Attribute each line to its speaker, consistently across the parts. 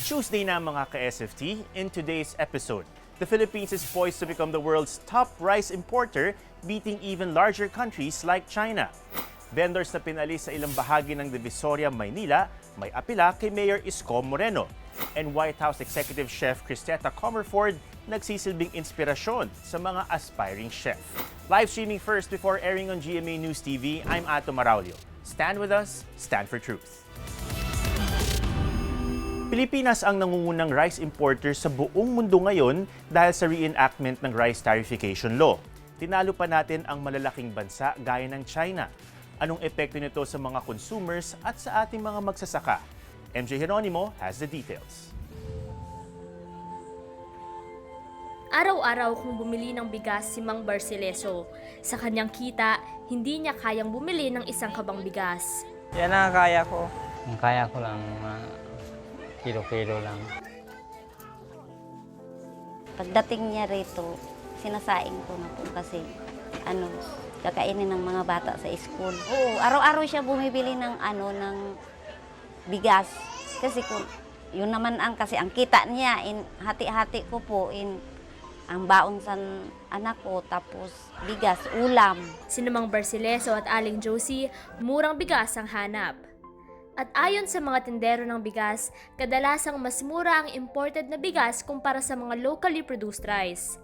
Speaker 1: Tuesday na mga ka-SFT. In today's episode, the Philippines is poised to become the world's top rice importer, beating even larger countries like China. Vendors na pinalis sa ilang bahagi ng Divisoria, Maynila, may apila kay Mayor Isko Moreno. And White House Executive Chef Cristeta Comerford nagsisilbing inspirasyon sa mga aspiring chef. Live streaming first before airing on GMA News TV, I'm Ato Maraulio. Stand with us, stand for truth. Pilipinas ang nangungunang rice importer sa buong mundo ngayon dahil sa reenactment ng rice tariffication law. Tinalo pa natin ang malalaking bansa gaya ng China. Anong epekto nito sa mga consumers at sa ating mga magsasaka? MJ Jeronimo has the details.
Speaker 2: Araw-araw kung bumili ng bigas si Mang Barcileso. Sa kanyang kita, hindi niya kayang bumili ng isang kabang bigas.
Speaker 3: Yan ang kaya ko.
Speaker 4: Ang kaya ko lang, kilo-kilo lang.
Speaker 5: Pagdating niya rito, sinasaing ko na po kasi kakainin ng mga bata sa school. Oo, araw-araw siya bumibili ng ng bigas. Kasi yun naman kasi ang kita niya, hati-hati ko po ang baon sa anak ko, tapos bigas, ulam.
Speaker 2: Si Mang Barcileso at Aling Josie, murang bigas ang hanap. At ayon sa mga tindero ng bigas, kadalasang mas mura ang imported na bigas kumpara sa mga locally produced rice.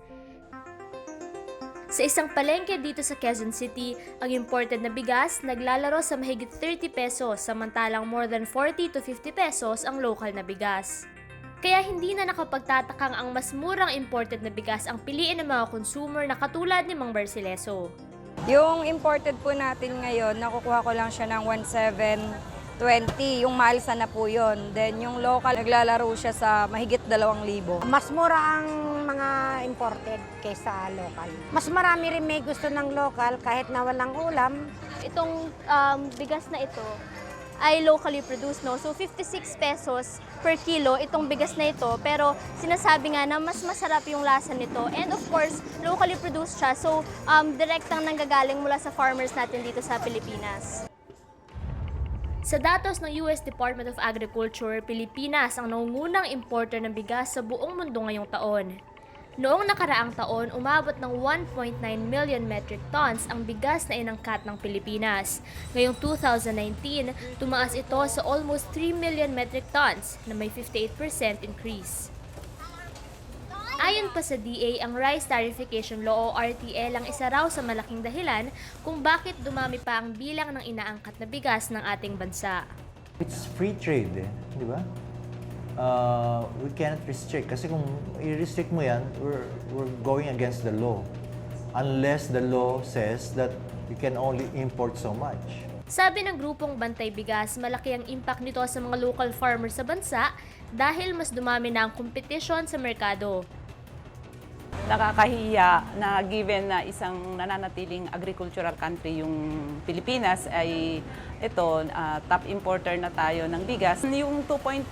Speaker 2: Sa isang palengke dito sa Quezon City, ang imported na bigas naglalaro sa mahigit 30 pesos samantalang more than 40 to 50 pesos ang local na bigas. Kaya hindi na nakapagtatakang ang mas murang imported na bigas ang piliin ng mga consumer na katulad ni Mang Barcileso.
Speaker 6: Yung imported po natin ngayon, nakukuha ko lang siya ng 1,720, yung maalsa na po yun. Then yung local, naglalaro siya sa mahigit 2,000.
Speaker 7: Mas mura ang mga imported kaysa local. Mas marami rin may gusto ng local kahit na walang ulam.
Speaker 2: Itong bigas na ito ay locally produced, no? So 56 pesos per kilo itong bigas na ito, pero sinasabi nga na mas masarap yung lasa nito. And of course, locally produced siya. So direktang nanggagaling mula sa farmers natin dito sa Pilipinas. Sa datos ng US Department of Agriculture, Pilipinas ang nangungunang importer ng bigas sa buong mundo ngayong taon. Noong nakaraang taon, umabot ng 1.9 million metric tons ang bigas na inangkat ng Pilipinas. Ngayong 2019, tumaas ito sa almost 3 million metric tons na may 58% increase. Ayon pa sa DA, ang Rice Tariffication Law o RTL ang isa raw sa malaking dahilan kung bakit dumami pa ang bilang ng inaangkat na bigas ng ating bansa.
Speaker 8: It's free trade, di ba? We cannot restrict kasi kung i-restrict mo yan, we're going against the law. Unless the law says that you can only import so much.
Speaker 2: Sabi ng grupong Bantay Bigas, malaki ang impact nito sa mga local farmers sa bansa dahil mas dumami na ang kompetisyon sa merkado.
Speaker 3: Nakakahiya na given na isang nananatiling agricultural country yung Pilipinas ay top importer na tayo ng bigas. Yung 2.7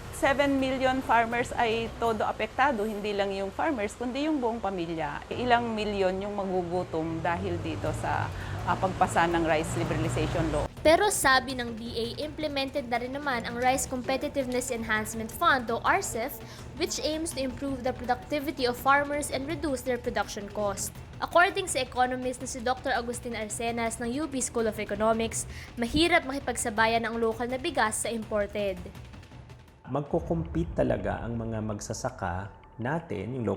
Speaker 3: million farmers ay todo apektado, hindi lang yung farmers kundi yung buong pamilya. Ilang milyon yung magugutom dahil dito sa pagpasa ng Rice Liberalization Law.
Speaker 2: Pero sabi ng DA, implemented na rin naman ang Rice Competitiveness Enhancement Fund o RCEF, which aims to improve the productivity of farmers and reduce their production cost. According sa economist na si Dr. Agustin Arsenas ng UP School of Economics, mahirap makipagsabayan ang local na bigas sa imported.
Speaker 9: Magko-compete talaga ang mga magsasaka natin, yung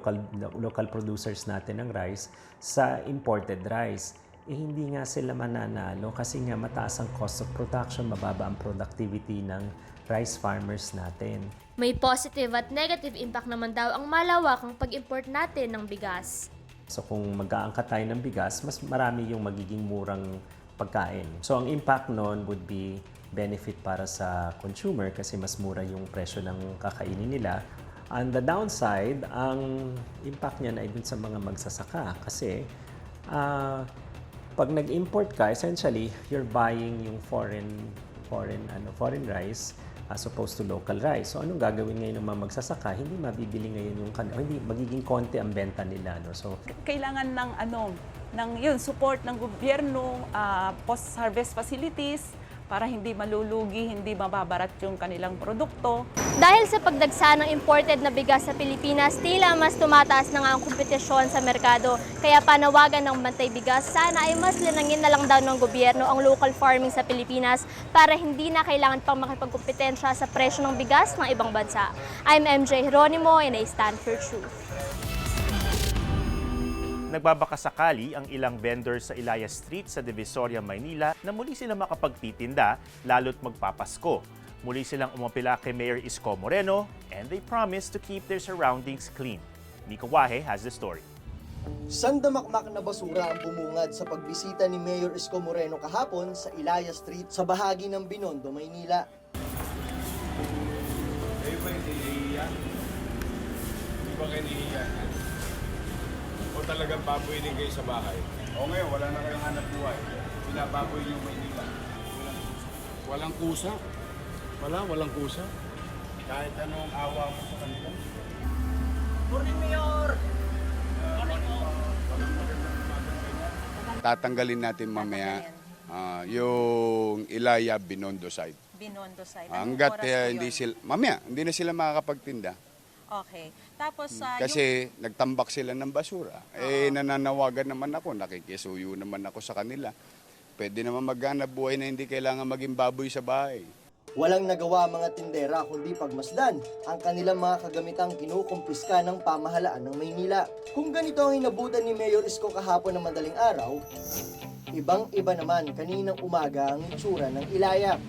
Speaker 9: local producers natin ng rice, sa imported rice. Hindi nga sila mananalo kasi nga mataas ang cost of production, mababa ang productivity ng rice farmers natin.
Speaker 2: May positive at negative impact naman daw ang malawakang pag-import natin ng bigas.
Speaker 9: So kung mag-aangkat tayo ng bigas, mas marami yung magiging murang pagkain. So ang impact nun would be benefit para sa consumer kasi mas mura yung presyo ng kakainin nila. On the downside, ang impact niyan ay dun sa mga magsasaka kasi pag nag-import ka, essentially you're buying yung foreign rice as opposed to local rice. So anong gagawin ngayon ng mga magsasaka? Hindi mabibili ngayon yung hindi magiging konti ang benta nila, no. So
Speaker 3: kailangan ng support ng gobyerno, post-harvest facilities para hindi malulugi, hindi mababarat yung kanilang produkto.
Speaker 2: Dahil sa pagdagsa ng imported na bigas sa Pilipinas, tila mas tumataas na nga ang kompetisyon sa merkado. Kaya panawagan ng Bantay Bigas, sana ay mas linangin na lang daw ng gobyerno ang local farming sa Pilipinas para hindi na kailangan pang makipagkompetensya sa presyo ng bigas ng ibang bansa. I'm MJ Jeronimo and I stand for truth.
Speaker 1: Nagbabakasakali ang ilang vendors sa Ilaya Street sa Divisoria, Maynila na muli silang makapagtitinda lalo't magpapasko. Muli silang umapila kay Mayor Isko Moreno and they promise to keep their surroundings clean. Nico Wahe has the story.
Speaker 10: Sandamakmak na basura ang bumungad sa pagbisita ni Mayor Isko Moreno kahapon sa Ilaya Street sa bahagi ng Binondo, Maynila.
Speaker 11: Kayo ba yung nahihiya? Hindi ba kayo nahihiya? O talagang baboy din kayo sa bahay? O ngayon, wala na kayong hanap buhay. Pinababoy yung Maynila. Walang kusa. Walang kusa. Kahit anong awa mo sa kanila. Morning, Mayor! Tatanggalin natin mamaya yung Ilaya Binondo side.
Speaker 12: Binondo side.
Speaker 11: Hanggat hindi sila, mamaya, hindi na sila makakapagtinda.
Speaker 12: Okay. Tapos
Speaker 11: Kasi nagtambak sila ng basura. Nananawagan naman ako, nakikisuyo naman ako sa kanila. Pwede naman maghanap buhay na hindi kailangan maging baboy sa bahay.
Speaker 10: Walang nagawa mga tindera kundi pagmasdan ang kanilang mga kagamitang kinukumpiska ng pamahalaan ng Maynila. Kung ganito ang inabutan ni Mayor Isko kahapon ng madaling araw, ibang-iba naman kaninang umaga ang itsura ng Ilaya.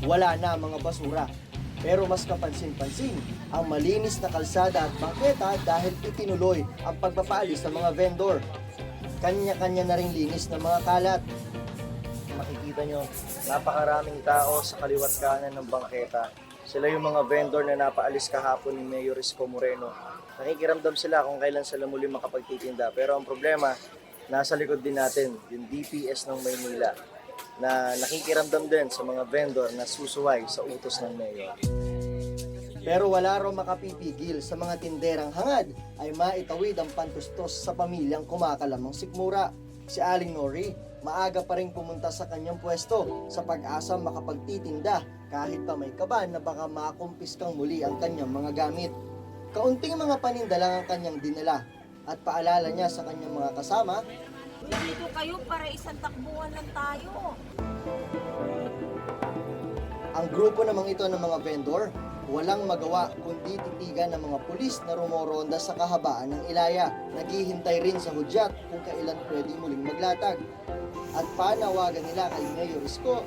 Speaker 10: Wala na mga basura. Pero mas kapansin-pansin ang malinis na kalsada at bangketa dahil itinuloy ang pagpapaalis ng mga vendor. Kanya-kanya na ring linis ng mga kalat. Makikita nyo, napakaraming tao sa kaliwat kanan ng bangketa. Sila yung mga vendor na napaalis kahapon ni Mayor Isko Moreno. Nakikiramdam sila kung kailan sila muli makapagtitinda. Pero ang problema, nasa likod din natin, yung DPS ng Maynila, na nakikiramdam din sa mga vendor na susuway sa utos ng mayor. Pero wala raw makapipigil sa mga tinderang hangad ay maitawid ang pantustos sa pamilyang kumakalamang sikmura. Si Aling Nori, maaga pa rin pumunta sa kanyang pwesto sa pag-asa makapagtitinda kahit pa may kaban na baka makumpiskang muli ang kanyang mga gamit. Kaunting mga paninda lang ang kanyang dinala at paalala niya sa kanyang mga kasama,
Speaker 12: dito kayo para isang takbuhan lang tayo.
Speaker 10: Ang grupo namang ito ng mga vendor, walang magawa kundi titigan ng mga pulis na rumoronda sa kahabaan ng Ilaya. Naghihintay rin sa hudyat kung kailan pwede muling maglatag. At panawagan nila kay Mayor Isko.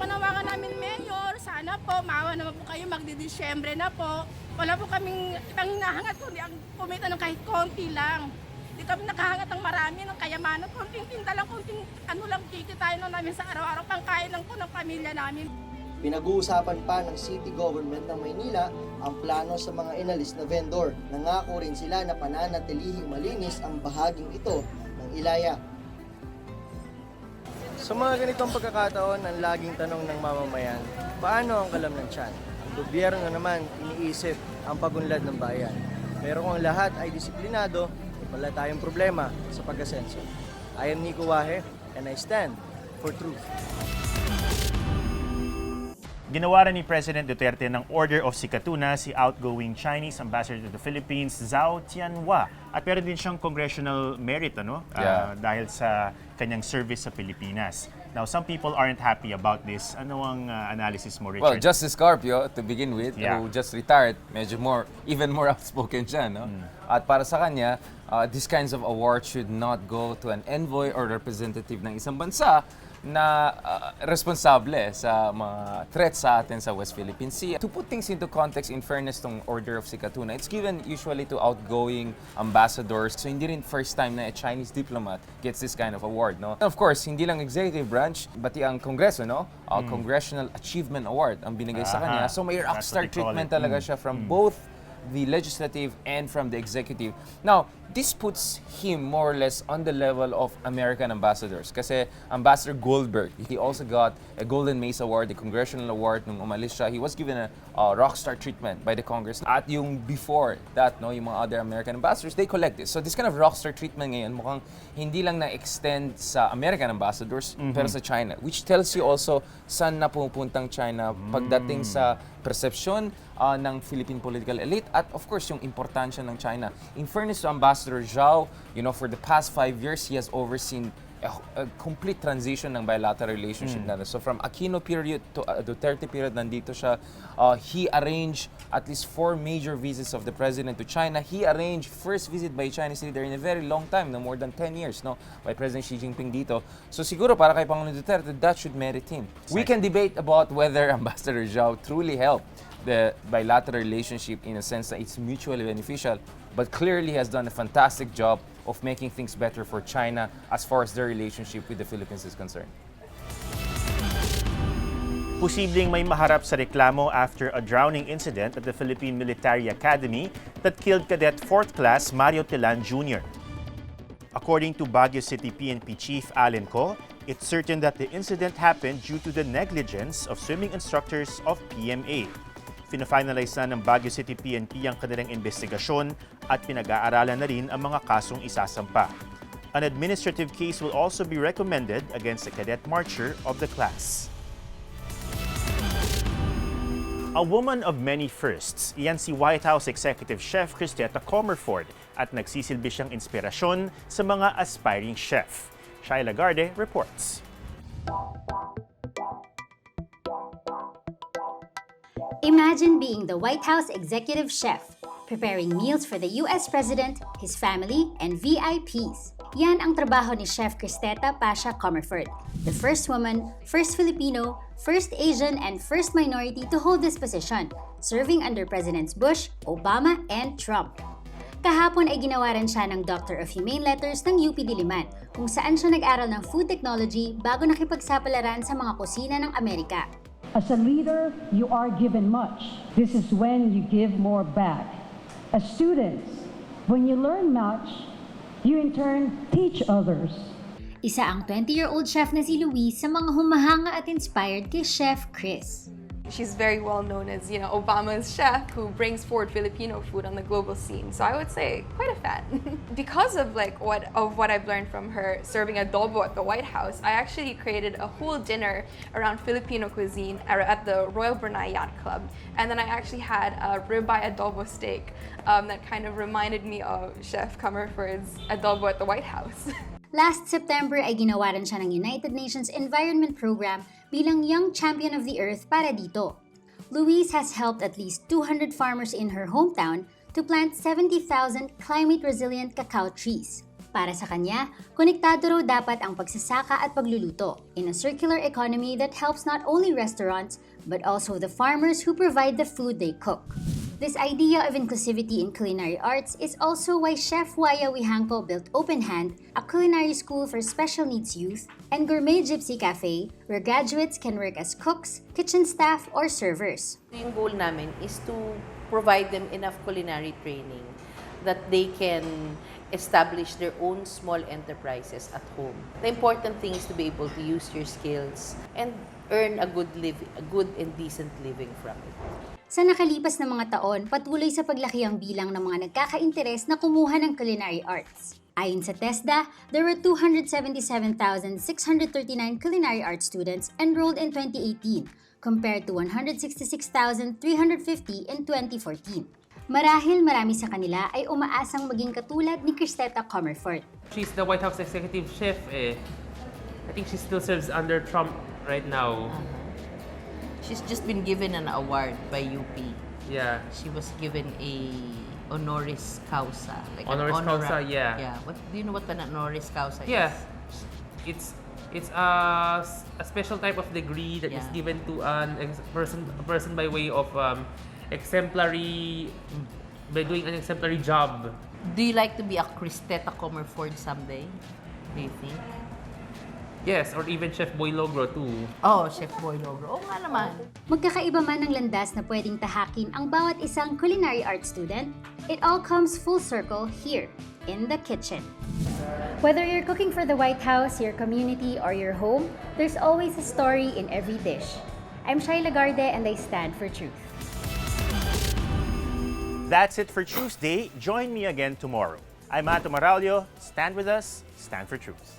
Speaker 13: Panawagan namin, Mayor, sana po, maawa naman po kayo, magdi-Disyembre na po. Wala po kaming ibang hinahangat kundi ang kumita ng kahit konti lang. Hindi kami nakahangat ng marami, ng kayamanan, konting tinda lang, konting ano lang kikitayin lang namin sa araw-araw, pangkain lang po ng pamilya namin.
Speaker 10: Pinag-uusapan pa ng City Government ng Maynila ang plano sa mga inalis na vendor. Nangako rin sila na pananatilihing malinis ang bahaging ito ng Ilaya. Sa mga ganitong pagkakataon, ang laging tanong ng mamamayan, paano ang kalam ng tiyan? Ang gobyerno naman iniisip ang pagunlad ng bayan. Pero kung lahat ay disiplinado, wala tayong problema sa pag-asenso. I am Nico Wahe and I stand for truth.
Speaker 1: Ginawa rin ni President Duterte ng Order of Sikatuna si outgoing Chinese Ambassador to the Philippines, Zhao Tianhua. At meron din siyang congressional merit dahil sa kanyang service sa Pilipinas. Now, some people aren't happy about this. Ano ang analysis mo, Richard?
Speaker 14: Well, Justice Carpio, to begin with, who just retired, medyo even more outspoken siya, no? At para sa kanya, these kinds of awards should not go to an envoy or representative ng isang bansa na responsable sa mga threats sa atin sa West Philippine Sea. To put things into context, in fairness tong Order of Sikatuna, it's given usually to outgoing ambassadors. So hindi rin first time na a Chinese diplomat gets this kind of award, no? And of course, hindi lang executive branch, pati ang Kongreso, no? Congressional Achievement Award ang binigay sa kanya. So may rockstar treatment talaga siya from both the legislative and from the executive. Now, this puts him more or less on the level of American ambassadors. Kasi Ambassador Goldberg, he also got a Golden Mace Award, a Congressional Award nung umalis siya. He was given a rockstar treatment by the Congress. At yung before that, no, yung mga other American ambassadors, they collect this. So this kind of rockstar treatment ngayon, mukhang hindi lang na-extend sa American ambassadors, pero sa China. Which tells you also saan na pupuntang China pagdating sa perception ng Philippine political elite at of course yung importansya ng China. In fairness to Ambassador Zhao, you know, for the past 5 years, he has overseen a complete transition ng bilateral relationship natin. So from Aquino period to Duterte period, nandito siya. He arranged at least 4 major visits of the president to China. He arranged first visit by Chinese leader in a very long time, no, more than 10 years, no, by President Xi Jinping dito. So siguro para kay Pangulong Duterte, that should merit him. We can debate about whether Ambassador Zhao truly helped the bilateral relationship in a sense that it's mutually beneficial, but clearly has done a fantastic job of making things better for China as far as their relationship with the Philippines is concerned.
Speaker 1: Posibleng may maharap sa reklamo after a drowning incident at the Philippine Military Academy that killed Cadet 4th Class Mario Telan Jr. According to Baguio City PNP Chief Allen Co, it's certain that the incident happened due to the negligence of swimming instructors of PMA. Fina-finalize na ng Baguio City PNP ang kanilang investigasyon at pinag-aaralan na rin ang mga kasong isasampa. An administrative case will also be recommended against the cadet marcher of the class. A woman of many firsts, iyan si White House Executive Chef Cristeta Comerford at nagsisilbi siyang inspirasyon sa mga aspiring chef. Shai Lagarde reports.
Speaker 15: Imagine being the White House executive chef, preparing meals for the U.S. President, his family, and VIPs. Yan ang trabaho ni Chef Cristeta Pasha Comerford, the first woman, first Filipino, first Asian, and first minority to hold this position, serving under Presidents Bush, Obama, and Trump. Kahapon ay ginawaran siya ng Doctor of Humane Letters ng UP Diliman, kung saan siya nag-aral ng food technology bago nakipagsapalaran sa mga kusina ng Amerika.
Speaker 16: As a leader, you are given much. This is when you give more back. As students, when you learn much, you in turn teach others.
Speaker 15: Isa ang 20-year-old chef na si Luis sa mga humahanga at inspired kay Chef Chris.
Speaker 17: She's very well known as, Obama's chef who brings forward Filipino food on the global scene. So I would say quite a fan. Because of what I've learned from her serving adobo at the White House, I actually created a whole dinner around Filipino cuisine at the Royal Brunei Yacht Club. And then I actually had a ribeye adobo steak that kind of reminded me of Chef Comerford's adobo at the White House.
Speaker 15: Last September ay ginawaran siya ng United Nations Environment Program bilang Young Champion of the Earth para dito. Louise has helped at least 200 farmers in her hometown to plant 70,000 climate-resilient cacao trees. Para sa kanya, konektado raw dapat ang pagsasaka at pagluluto in a circular economy that helps not only restaurants but also the farmers who provide the food they cook. This idea of inclusivity in culinary arts is also why Chef Waya Wihangko built Open Hand, a culinary school for special needs youth, and Gourmet Gypsy Cafe, where graduates can work as cooks, kitchen staff, or servers.
Speaker 18: Yung goal namin is to provide them enough culinary training that they can establish their own small enterprises at home. The important thing is to be able to use your skills and earn a good and decent living from it.
Speaker 15: Sa nakalipas na mga taon, patuloy sa paglaki ang bilang ng mga nagkaka-interes na kumuha ng culinary arts. Ayon sa TESDA, there were 277,639 culinary arts students enrolled in 2018 compared to 166,350 in 2014. Marahil marami sa kanila ay umaasang maging katulad ni Cristeta Comerford.
Speaker 19: She's the White House executive chef. I think she still serves under Trump right now.
Speaker 18: She's just been given an award by UP.
Speaker 19: Yeah.
Speaker 18: She was given a honoris causa.
Speaker 19: Honoris causa, yeah.
Speaker 18: Yeah. Do you know what an honoris causa is?
Speaker 19: Yeah. It's a special type of degree that is given to a person by way of by doing an exemplary job.
Speaker 18: Do you like to be a Cristeta Comerford someday? Do you think?
Speaker 19: Yes, or even Chef Boy Logro too.
Speaker 18: Oh, Chef Boy Logro. Oo nga naman.
Speaker 15: Magkakaiba man ang landas na pwedeng tahakin ang bawat isang culinary art student, it all comes full circle here, in the kitchen. Whether you're cooking for the White House, your community, or your home, there's always a story in every dish. I'm Shai Lagarde and I stand for truth.
Speaker 1: That's it for Tuesday. Join me again tomorrow. I'm Mato Maralio. Stand with us, stand for truth.